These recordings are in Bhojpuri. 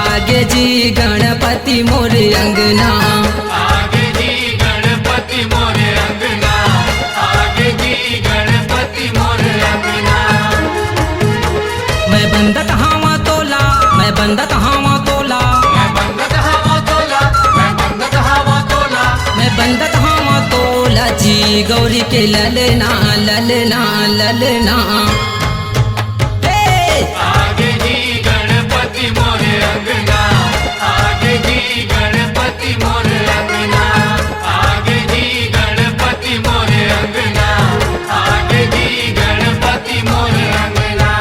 आगे जी गणपति मोरे अंगना, आगे जी गणपति मोरे अंगना, आगे जी गणपति मोरे अंगना। मैं बंदत हावा तोला, मैं बंदत हावा तोला, मैं बंदत हवा तोला, मैं बंदत हवा तोला, मैं बंदत हावा तोला जी गौरी के ललना ललना ललना। आगे जी गणपति मोरे अंगना, आगे जी गणपति मोरे अंगना, आगे जी गणपति मोरे अंगना, आगे जी गणपति मोरे अंगना।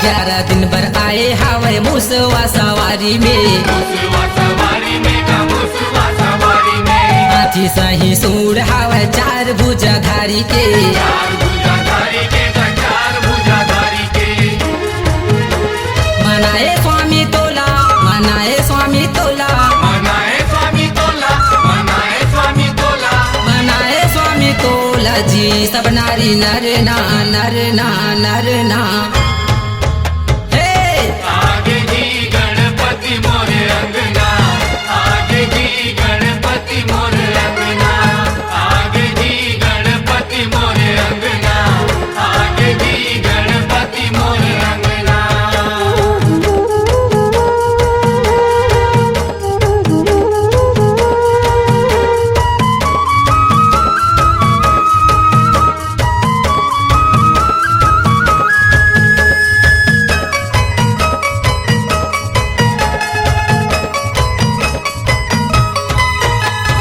ग्यारह दिन भर आए हावे मुसवा सवारी में, मुसवा सवारी में का मुसवा सवारी में, हाथी सही सूर हावे चार भुजाधारी के, चार भुजाधारी के का चार भुजाधारी के। मनाए स्वामी तोला, मनाए स्वामी तोला, मनाए स्वामी तोला, मनाए स्वामी तोला, मनाए स्वामी तोला जी सब नारी नर ना नर ना नर ना। आगे जी गणपति मोरे अंगना, आगे जी गणपति मोरे अंगना, आगे जी गणपति मोरे अंगना, आगे जी गणपति मोरे अंगना।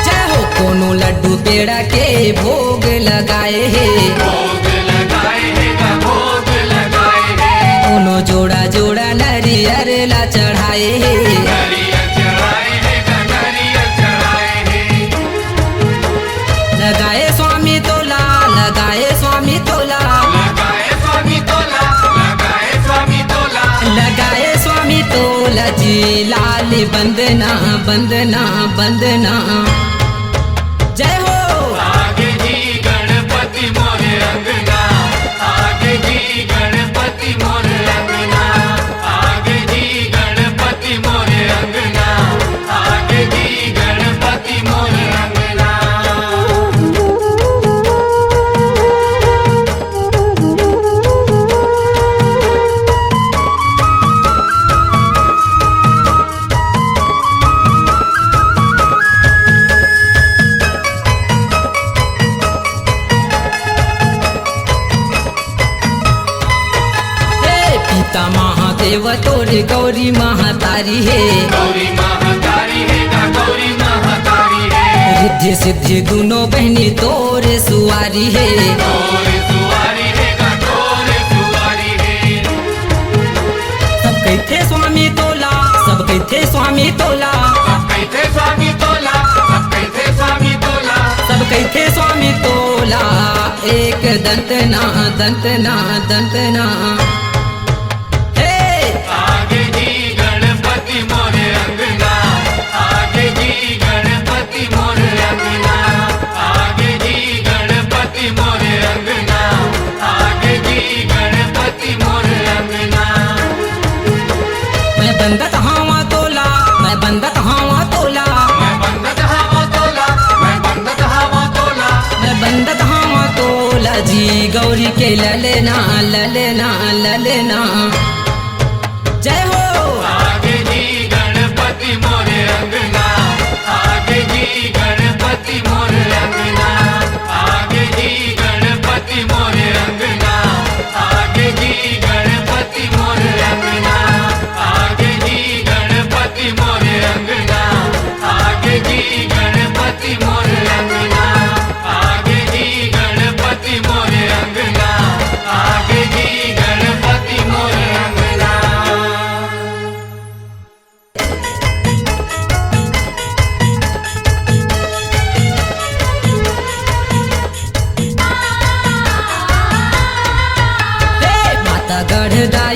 जय हो कोनो लड्डू पेड़ा के भोग लगाए है, भोग लगाए है का भोग लगाए है, कोनो जोड़ा जोड़ा नरियर ला चढ़ाए है, नरियल चढ़ाए है का नरियल चढ़ाए है। लगाए स्वामी तोला, लगाए स्वामी तोला, लगाए स्वामी तोला, लगाए स्वामी तोला, लगाए स्वामी तोला जी लाल बंदना बंदना बंदना। जय हो आगे जी गणपति मोरे अंगना, आगे जी गणपति मोरे अंगना, आगे जी गणपति मोरे अंगना, आगे जी गणपति मोरे अंगना। हे पिता महादेव तोरे गौरी महातारी है, गौरी महातारी है का गौरी महातारी है, रिद्धि सिद्धि दोनों बहनी तोरे सुवारी है, तोरे सुवारी है का तोरे सुवारी है। सब कहते स्वामी तोला, सब कहते स्वामी तोला, सब कहते स्वामी तोला, सब कहते स्वामी तोला, सब कहते स्वामी तोला एक दंतना दंतना दंतना। आगे जी गणपति मोरे अंगना, आगे जी गणपति मोरे अंगना, आगे जी गणपति मोरे अंगना, आगे जी गणपति मोरे अंगना। मैं बंदत हावा तोला, मैं बंदत हावा तोला, मैं बंदत हवा तोला, मैं बंदत हवा तोला, मैं बंदत हावा तोला जी गौरी के ललना ललना ललना। जय हो आगे जी गणपति मोरे अंगना, आगे जी गणपति मोरे अंगना, आगे जी गणपति मोरे अंगना, आगे जी गणपति मोरे अंगना, आगे जी गणपति मोरे अंगना, आगे जी गणपति मोरे अंगना, आगे जी गणपति मोरे अंगना, आगे जी गणपति मोरे अंगना।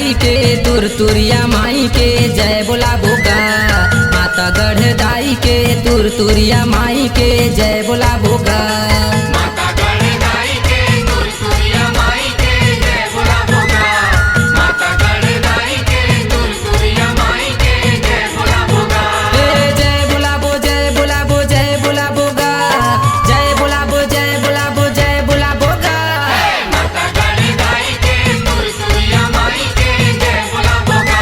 दाई के तुरतुरिया माई के जय बोला भोगा। माता गढ़ दाई के तुरतुरिया माई के जय बोला भोगा। माता गढ़ दाई के तुरतुरिया माई के जय बोला भोगा। माता गढ़ दाई के तुरतुरिया माई के जय बोला भोगा। जय बोला बो जय बोला बो जय बोला भोगा। जय बोला बो जय बोला बो जय बोला भोगा। माता गढ़ दाई के तुरतुरिया माई के जय बोला भोगा।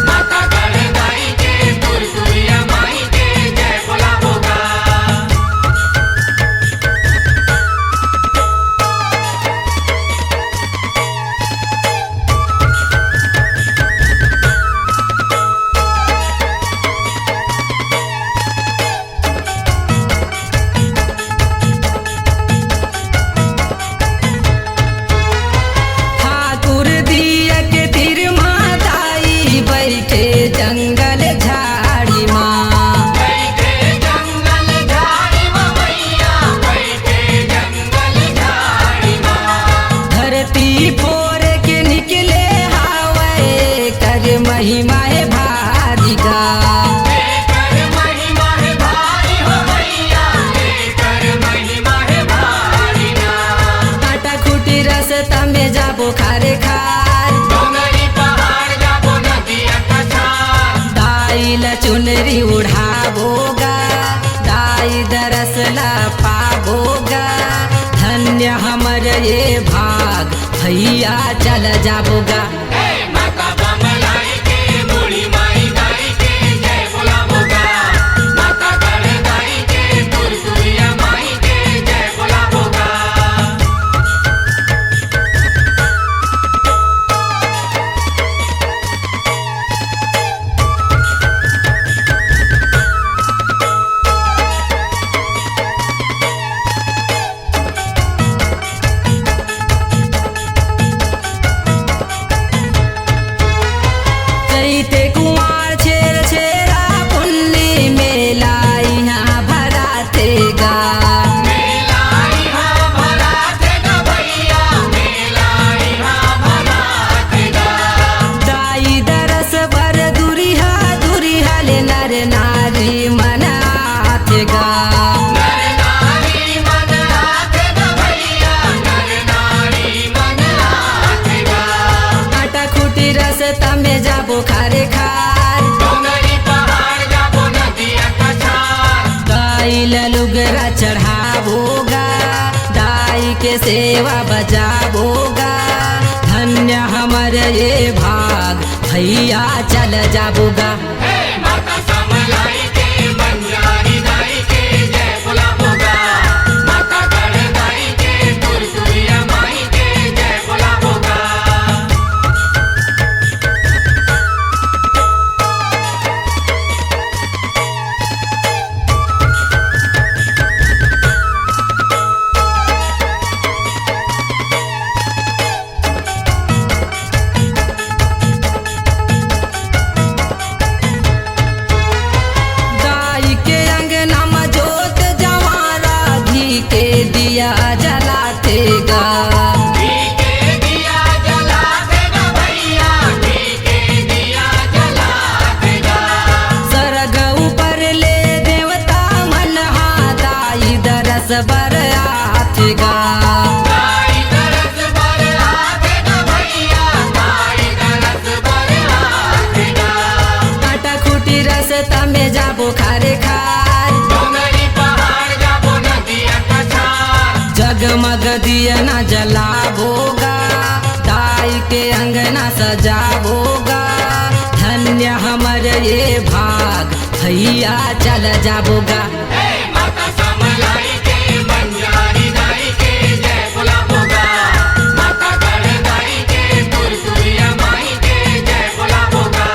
माता गढ़ दाई के तुरतुरिया माई के जय बोला भोगा। ठाकुर दिया के धीर माताई बैठे जंगल झाड़ी माँ। बैठे जंगल झाड़ी माँ मैया, बैठे जंगल झाड़ी माँ। धरती फोर के निकले हावे कर महिमा है भारी गा। लेकर महिमा है भारी हो मैया, लेकर महिमा है भारी ना। काटा खूटी रस्ता में जाबो खारे खार। डोंगरी पहाड़ जाबो नदिया कछार। दाई ला चुनरी उड़ाबोगा। दाई दरसला पाबोगा। धन्य हमर ये भाग भैया चल जाबोगा। हे माता बमलाई के बूढ़ी माई दाई के जय बोला भोगा। माता गढ़ दाई के तुरतुरिया माई के जय बोला भोगा। चैते कुमार छेर छेरा पुन्नी मेला यहाँ भराते गा। मेला यहाँ भरा देगा भैया, मेला यहाँ भरा देगा। दाई दरस बर दुरिहा दुरिहा ले नर नारी मनाते गा। नर नारी मन आतेगा भैया, नर नारी मन आतेगा। काटा खूटी रस्ता में जाबो खारे खार। डोंगरी पहाड़ जाबो नदिया कछार। दाई लुगरा चढ़ाबोगा। दाई के सेवा बजाबोगा। धन्य हमर ये भाग भैया चल जाबोगा। हे माता समलाई के बंजारी दाई के जय बोला भोगा। माता गढ़ दाई के तुरतुरिया माई के जय बोला भोगा। दाई के अंगना में जोत जवारा घी के दिया जलाते गा। घी के दिया जला देगा भैया, घी के दिया जला देगा। सरग ऊपर ले देवता मन दाई दरस बर आते गा। दाई दरस बर आतेगा भैया, दाई दरस बर आतेगा। काटा खूटी रस्ता में जाबो खारे खार। डोंगरी पहाड़ जाबो नदिया कछार। जगमग दिया न जलाबोगा। दाई के अंगना सजाबोगा। धन्य हमर ये भाग भैया चल जाबोगा। हे माता समलाई के बंजारी दाई के जय बोला भोगा। माता गढ़ दाई के तुरतुरिया माई के जय बोला भोगा।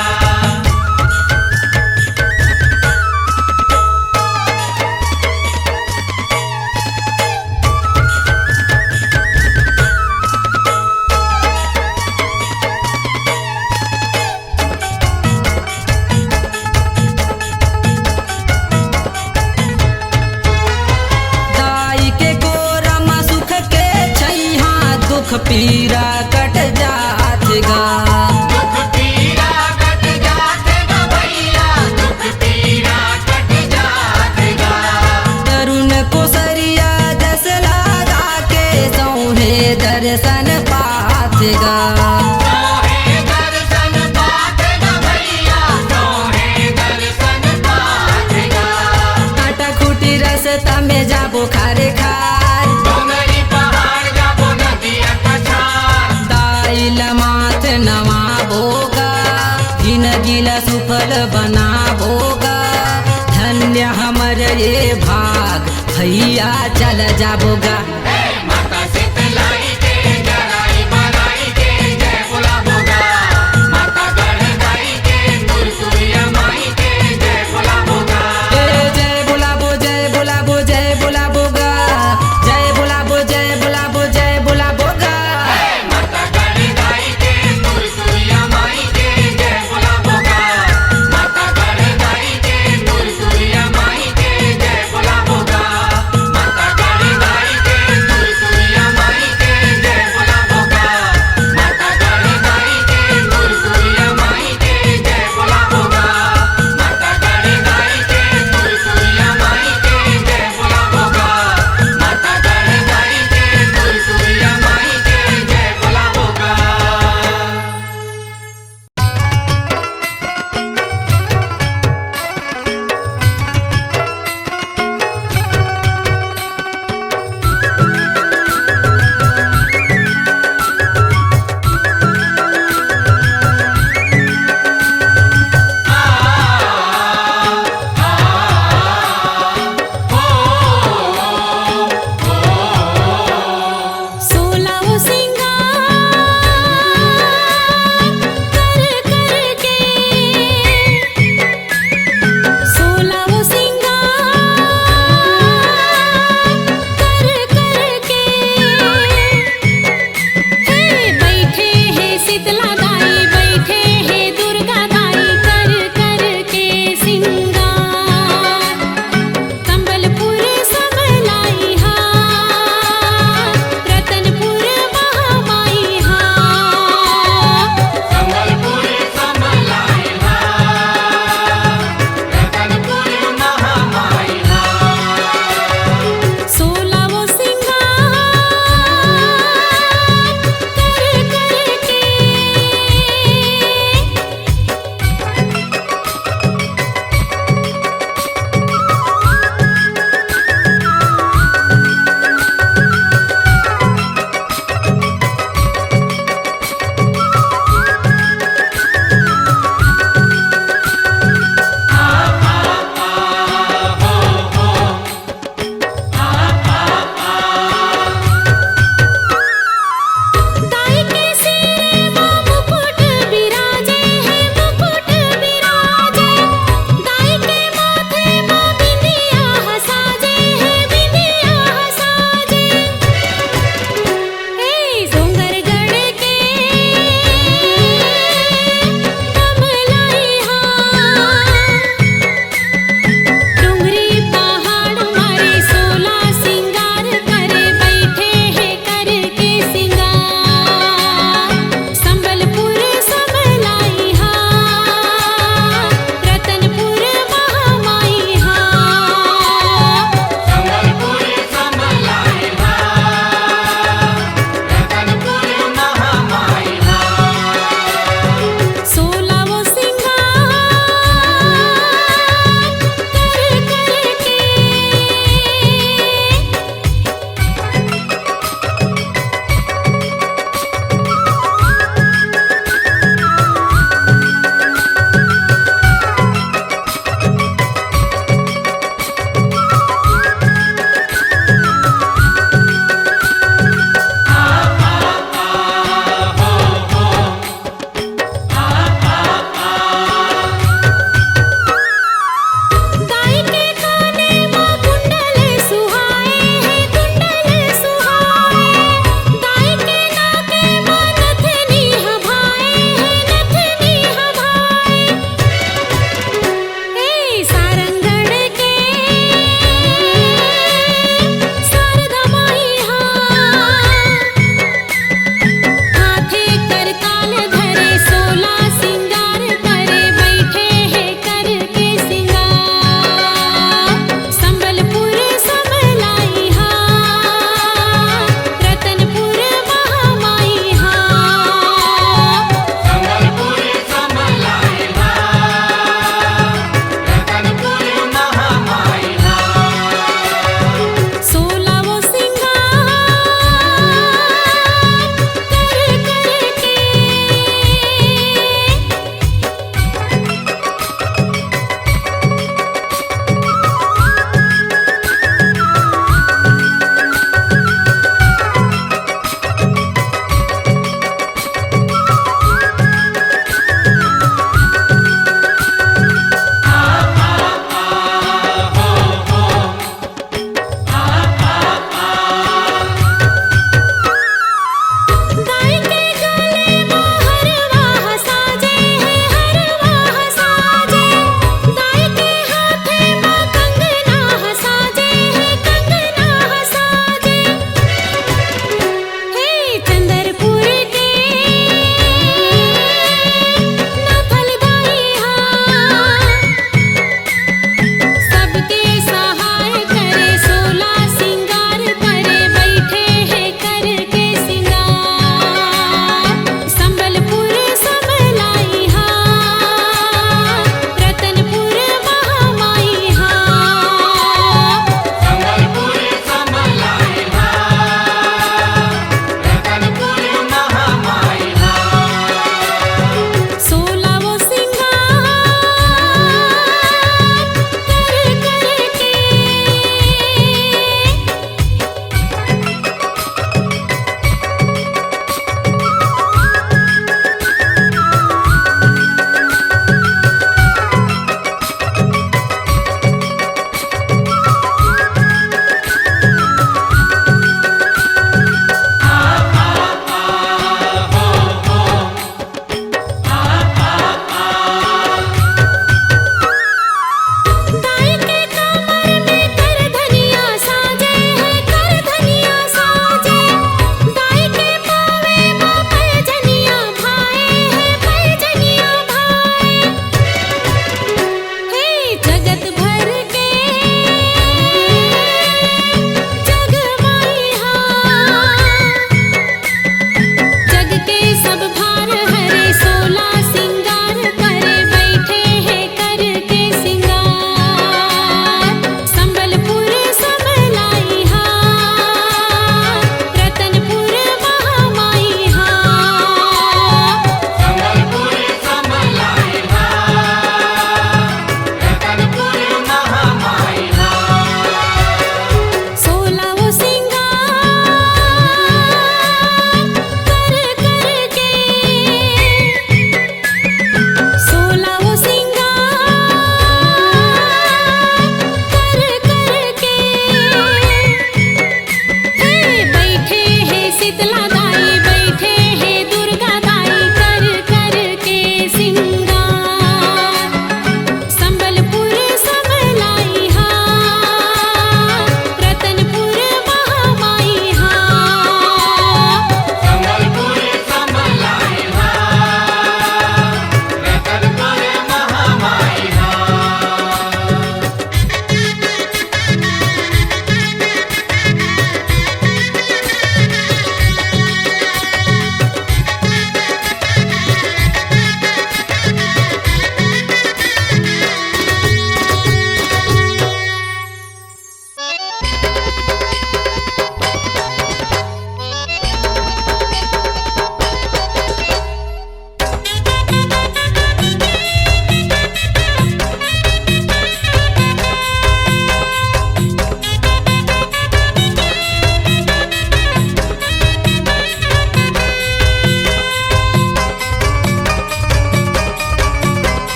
पीरा कट जात गा। दर्शन पात गा तोहे दर्शन पातेगा भैया तोहे दर्शन पातेगा काटा खूटी रास्ता में जाबो खारे खार डोंगरी पहाड़ जाबो नदिया कछार ताइल माथ नवाबोगा जिनगिला सुफल बनाबोगा धन्य हमर ये भाग भैया चल जाबोगा माता शीतलाई के जराई बनाई के जय बोला बोगा माता गढ़गाई के तुरतुरिया माई के जय बोला बोगा ए जय बोलाबो जय बोलाबो जय बोलाबोगा जय बोलाबो जय बोलाबो जय बोलाबोगा माता गढ़गाई के तुरतुरिया माई के जय बोला बोगा माता गढ़गाई के तुरतुरिया माई के जय बोला बोगा माता गढ़गाई के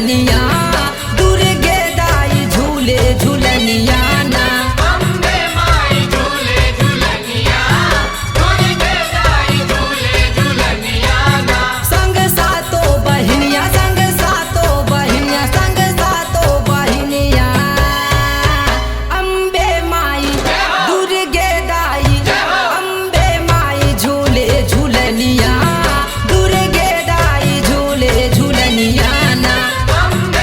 झूलनिया दुर्गे दाई झूले झूलनिया ना अम्बे माई झूले झूलनिया दुर्गे दाई झूले झूलनिया ना संग सातो बहिनिया संग सातो बहिनिया संग सातो बहिनिया अम्बे माई दुर्गे दाई अम्बे माई झूले झूलनिया दुर्गे दाई झूले झूलनिया ना अम्बे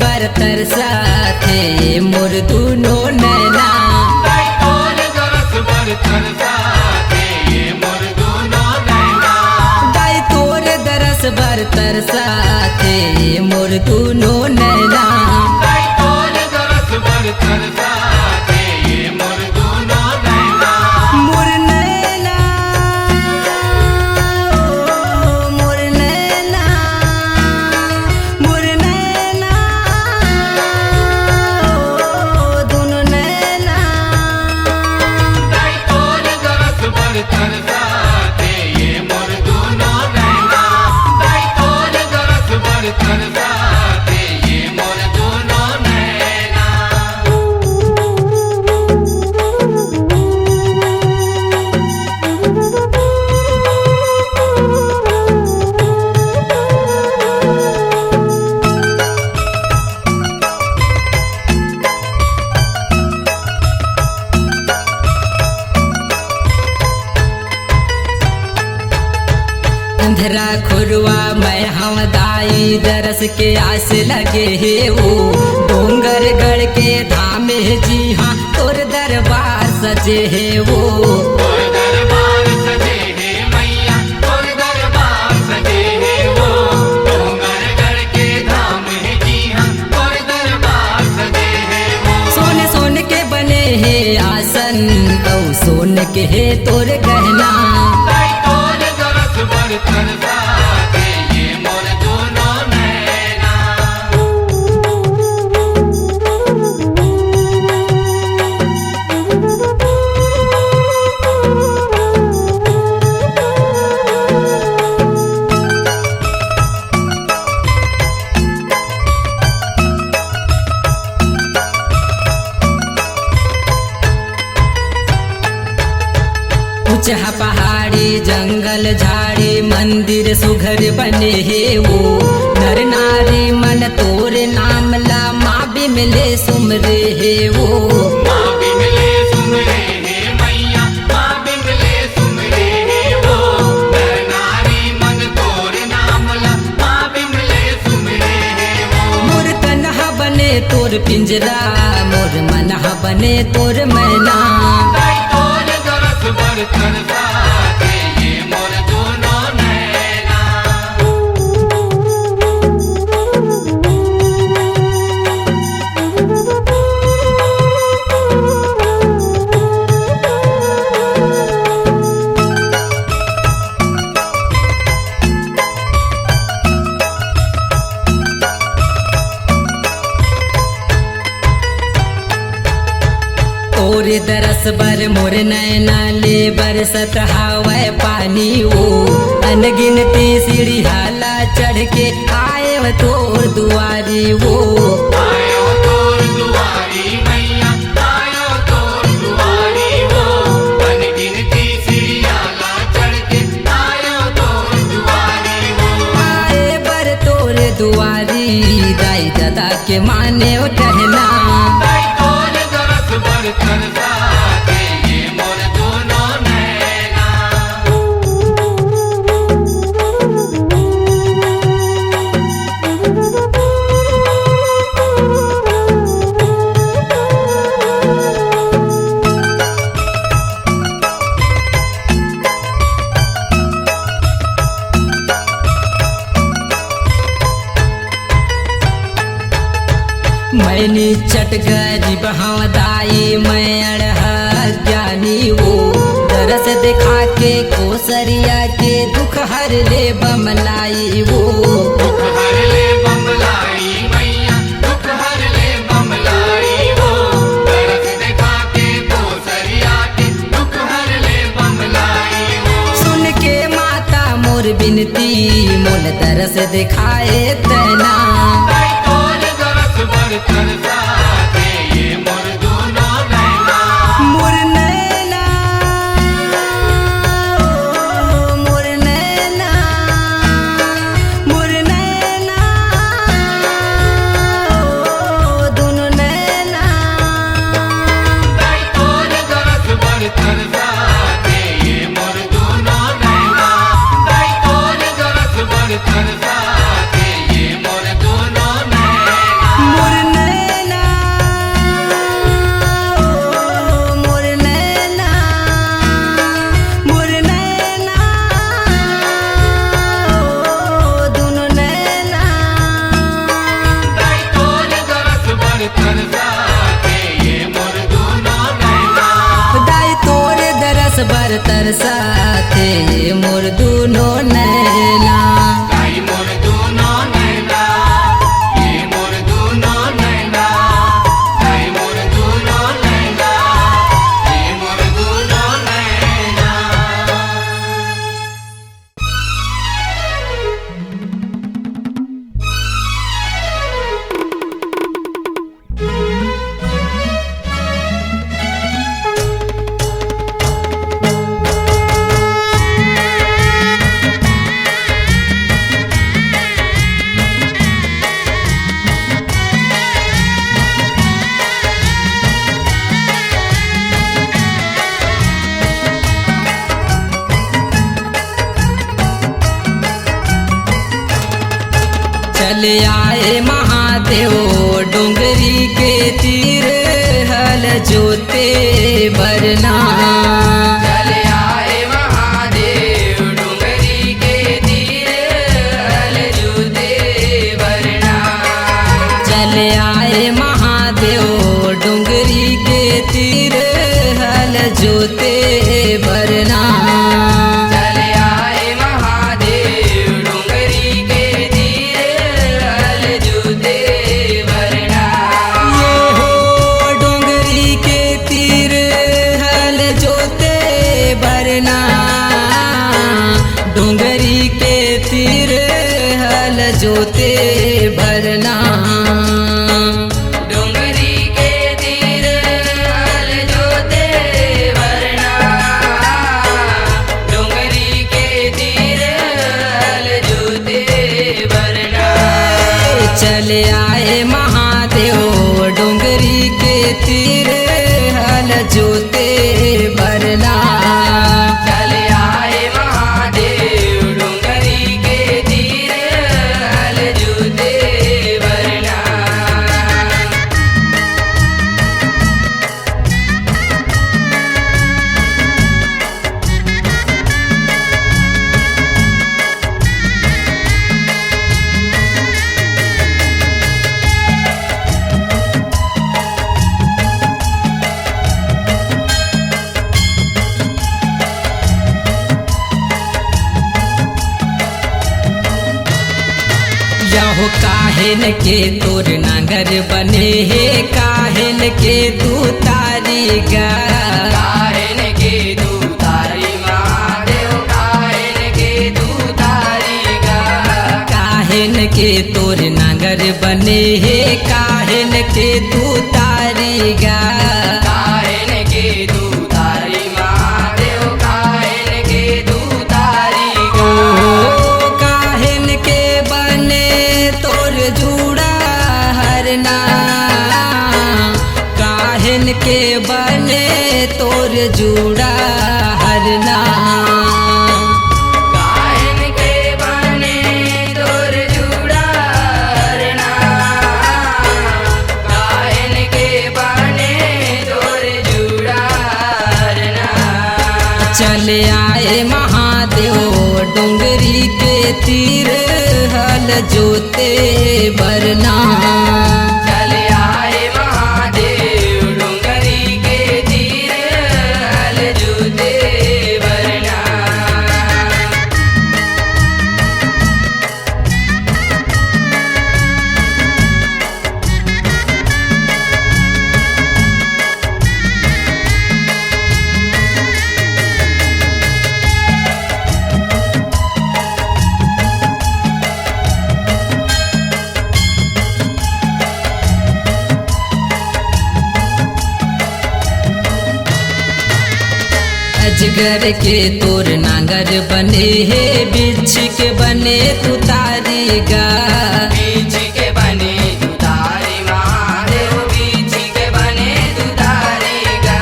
बरतर साथे मोर दुनो नैना दाई तोर दरस बरतर साथे मोर दुनो नैना दाई तोर दरस बरतर साथे मोर दुनो नैना दाई तोर दरस बरतर साथे मोर दुनो नैना मोर नैना ओ मोर नैना मोर नैना ओ दुनो नैना दाई तोर दरस बरतर साथे मोर दुनो नैना दाई तोर दरस बरतर साथे मोर दुनो नैना अंधरा खुरवा मैं हम दाई दरस के आस लगे हे वो डोंगर गढ़ के धाम है जी हाँ तोर दरबार सजे है वो तोर दरबार सजे है मैया तोर दरबार सजे है वो डोंगरगढ़ के धाम है जी हाँ तोर दरबार सजे है वो सोने सोने के बने है आसन औ सोन के है तोर गहना दाई तोर दरस बरतर साथे मोर दुनो नैना ऊंचा पहाड़ी जंगल झाड़ी मंदिर सुघर बने हे वो नर नारी मन तोर नाम ला माँ बिमले सुमरे हे वो माँ बिमले सुमरे हे मैया माँ बिमले सुमरे हे वो नर नारी मन तोर नाम ला माँ बिमले सुमरे हे वो मोर तनहा बने तोर पिंजरा मोर मनहा बने तोर मैना दाई तोर दरस बरतर साथे मोर दुनो नैना तोर दरस बर मोर नैना ले बरसत हवै पानी वो अनगिनती सीढ़ी हाला चढ़ के आए व तोर दुआरी वो आयो तोर दुआरी मैया आयो तोर दुआरी वो अनगिनती सीढ़ियाला चढ़ के आयो तोर दुआरी वो आए बर तोर दुआरी दाई दादा के माने ओ टहना दाई तोर दरस बरतर साथे मोर दुनो नैना मैनी चट गरीब हाँ दाई मैं अड़हा ज्ञानी वो दरस दिखा के कोसरिया के दुख हर ले बमलाई वो दुख हर ले बमलाई मैया दुख हर ले बमलाई वो दरस दिखा के कोसरिया के दुख हर ले बमलाई वो सुन के माता मोर बिनती मोल दरस दिखाए तना दाई तोर दरस बरतर साथे मोर दुनो नैना मोर नैना ओ मोर नैना मोर नैना ओ दुनो नैना दाई तोर दरस बरतर साथे मोर दुनो नैना दाई तोर दरस बरतर साथे मोर दुनो नैना तरसाते मोर दुनो नैना। आई मोर दूनो नैना, ये मोर दूनो नैना, आई मोर दूनो नैना, ये मोर दूनो नैना। चल आए महादेव डोंगरी के तीर हल जोते बरना। चल आए महादेव डोंगरी के तीर हल जोते बरना। चल आए महादेव डोंगरी के तीर हल जोते बरना। चल आए महादेव डोंगरी के तीर हल जोते बरना। ये हो डोंगरी के तीर हल जोते बरना। डोंगरी के तीर हल जोते बरना। डोंगरी के तीर हल जोते बरना। डोंगरी के तीर हल जोते बरना। चल आए महादेव डोंगरी के तीर हल जोते बरना। चल आए महादेव डोंगरी के तीर हल जोते बरना। यहो काहेन के तोर नांगर बने हे काहेन के तू तारी गा। काहेन के तू तारी महादेव, काहेन के तू तारी गा। काहेन के तोर नांगर बने हे काहेन के तू तारी गा। काहेन के तू तारी महादेव, काहेन के तू तारी गा। ओ काहेन के बने तोर जूड़ा हरना। काहेन के बने तोर जूड़ा हरना। काहेन के बने तोर जूड़ा हरना। काहेन के बने तोर जूड़ा हरना। चल आए महादेव डोंगरी के तीर हल जोते बरना। चल आए महादेव डोंगरी के तीर हल जोते बरना। अजगर के तोर नांगर बने हे बिछ के बने तू तारी गा। बीच के बने तू तारी महादेव, बीच के बने तू तारी गा।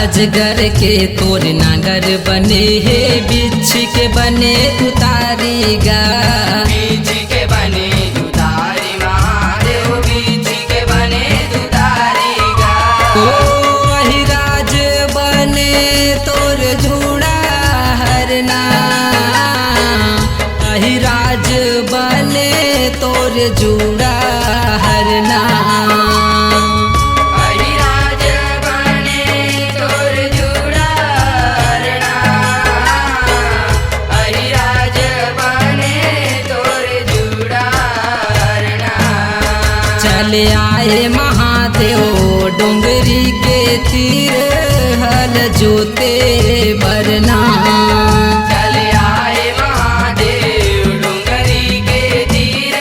अजगर के तोर नांगर बने हे बिछ के बने तू तारी गा। बीच के बने तू तारी महादेव, बीच के बने तू तारी गा। ओ अहिराज बने तोर जूड़ा हरना। अहिराज बने तोर जूड़ा हरना। अहिराज बने तोर जूड़ा हरना। चले आए महादेव डोंगरी के तीर हल जोते बरना। चले आए महादेव डोंगरी के तीर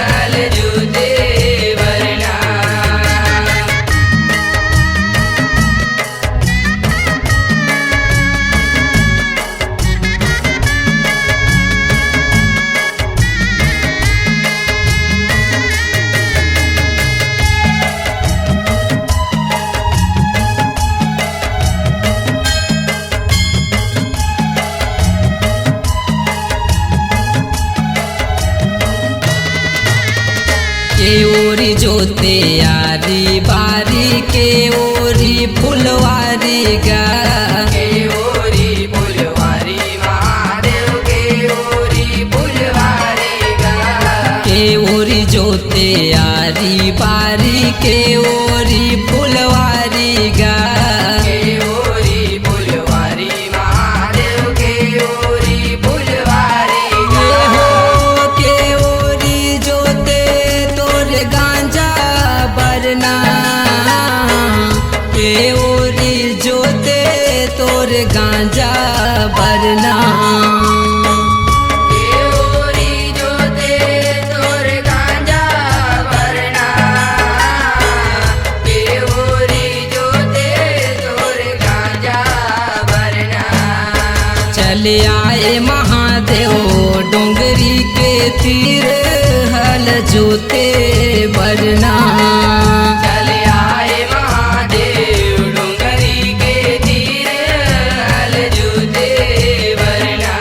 हल जोते बरना। के ओरी जोते यारी बारी के ओरी फुलवारी गा। के ओरी फुलवारी महादेव के ओरी फुलवारी गा। के ओरी जोते यारी बारी के ओरी फुलवारी गा। के ओरी फुलवारी महादेव के ओरी फुलवारी गा। ये हो के ओरी जोते तोर गांजा बरना। के ओरी जोते तोर गांजा बरना। के ओरी जोते तोर गांजा भरना। के ओरी जोते तोर गांजा भरना। चले आए महादेव डोंगरी के तीर हल जोते बरना। चले आए महादेव डोंगरी के तीर हल जोते बरना।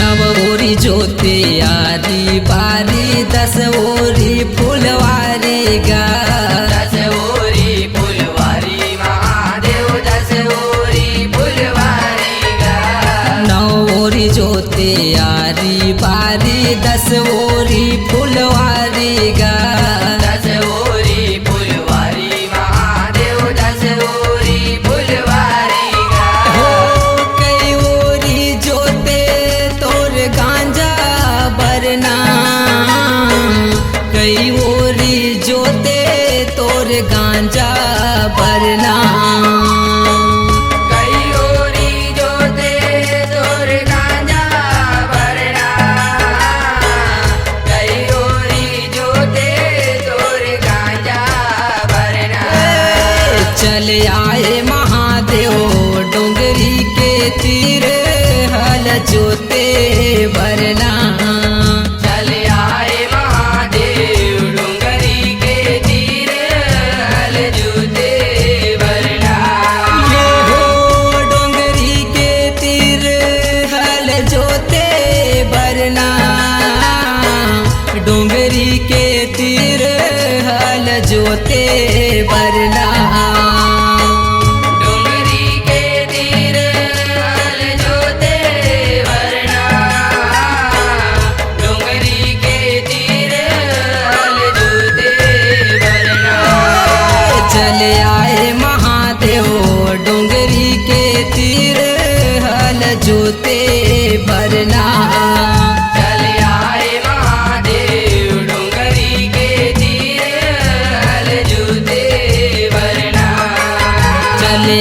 नव ओरी जोते यारी बारी 10 ओरी फुलवारी गा। 10 ओरी फुलवारी महादेव 10 ओरी फुलवारी गा। 9 ओरी जोते यारी बारी 10 ओरी फुलवारी गा। 10 ओरी फुलवारी महादेव 10 ओरी फुलवारी गा। हो कई ओरी जोते तोर गांजा बरना। कई ओरी जोते तोर गांजा बरना। कई ओरी जोते तोर गांजा भरना। कई ओरी जोते तोर गांजा भरना। चले आए महादेव डोंगरी के तीर हल जोते बरना। चले आए महादेव डोंगरी के तीर हल जोते बरना। ये हो डोंगरी के तीर हल जोते बरना। डोंगरी के तीर हल जोते बरना। डोंगरी के तीर हल जोते बरना। डोंगरी के तीर हल जोते बरना। चले आए महादेव डोंगरी के तीर हल जोते बरना। चले आए महादेव डोंगरी के तीर हल जोते बरना। चले